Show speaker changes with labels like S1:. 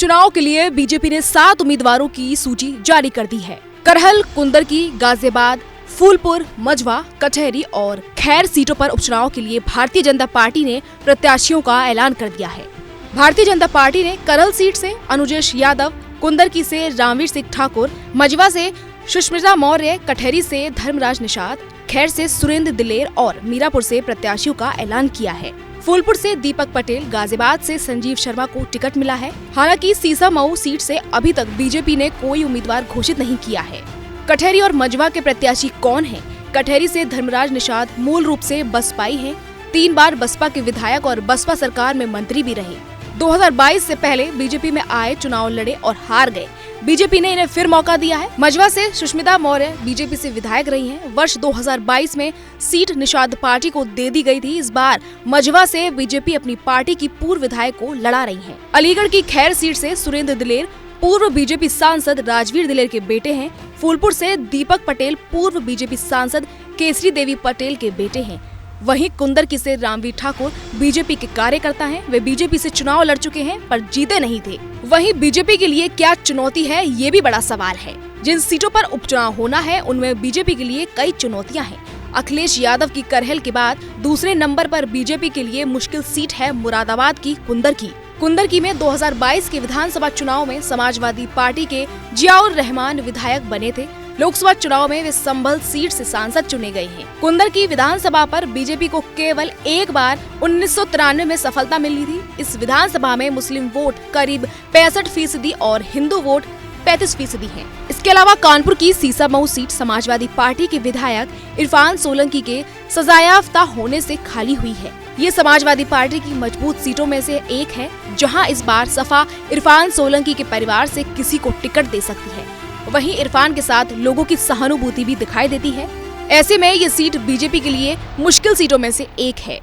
S1: उपचुनाव के लिए बीजेपी ने 7 उम्मीदवारों की सूची जारी कर दी है। करहल, कुंदरकी, गाजियाबाद, फूलपुर, मझवा, कचहरी और खैर सीटों पर उपचुनाव के लिए भारतीय जनता पार्टी ने प्रत्याशियों का ऐलान कर दिया है। भारतीय जनता पार्टी ने करहल सीट से अनुजेश यादव, कुंदरकी से रामवीर सिंह ठाकुर, मझवा से सुष्मिता मौर्य, कचहरी से धर्मराज निषाद, खैर से सुरेंद्र दिलेर और मीरापुर से प्रत्याशियों का ऐलान किया है। फूलपुर से दीपक पटेल, गाजियाबाद से संजीव शर्मा को टिकट मिला है। हालांकि सीसामऊ सीट से अभी तक बीजेपी ने कोई उम्मीदवार घोषित नहीं किया है। कचहरी और मझवा के प्रत्याशी कौन हैं? कचहरी से धर्मराज निषाद मूल रूप से बसपाई हैं। 3 बार बसपा के विधायक और बसपा सरकार में मंत्री भी रहे। 2022 से पहले बीजेपी में आए, चुनाव लड़े और हार गए। बीजेपी ने इन्हें फिर मौका दिया है। मझवा से सुष्मिता मौर्य बीजेपी से विधायक रही हैं। वर्ष 2022 में सीट निषाद पार्टी को दे दी गई थी। इस बार मझवा से बीजेपी अपनी पार्टी की पूर्व विधायक को लड़ा रही है। अलीगढ़ की खैर सीट से सुरेंद्र दिलेर पूर्व बीजेपी सांसद राजवीर दिलेर के बेटे हैं। फूलपुर से दीपक पटेल पूर्व बीजेपी सांसद केसरी देवी पटेल के बेटे हैं। वहीं कुंदरकी से रामवीर ठाकुर बीजेपी के कार्यकर्ता हैं। वे बीजेपी से चुनाव लड़ चुके हैं पर जीते नहीं थे। वहीं बीजेपी के लिए क्या चुनौती है, ये भी बड़ा सवाल है। जिन सीटों पर उपचुनाव होना है उनमें बीजेपी के लिए कई चुनौतियां हैं। अखिलेश यादव की करहल के बाद दूसरे नंबर पर बीजेपी के लिए मुश्किल सीट है मुरादाबाद की कुंदरकी। कुंदरकी में 2022 के विधानसभा चुनाव में समाजवादी पार्टी के जियाउर रहमान विधायक बने थे। लोकसभा चुनाव में वे संभल सीट से सांसद चुने गए हैं। कुंदरकी विधानसभा पर बीजेपी को केवल एक बार 1993 में सफलता मिली थी। इस विधानसभा में मुस्लिम वोट करीब 65% और हिंदू वोट 35% है। इसके अलावा कानपुर की सीसामऊ सीट समाजवादी पार्टी के विधायक इरफान सोलंकी के सजायाफ्ता होने से खाली हुई है। ये समाजवादी पार्टी की मजबूत सीटों में से एक है, जहां इस बार सपा इरफान सोलंकी के परिवार से किसी को टिकट दे सकती है। वहीं इरफान के साथ लोगों की सहानुभूति भी दिखाई देती है। ऐसे में ये सीट बीजेपी के लिए मुश्किल सीटों में से एक है।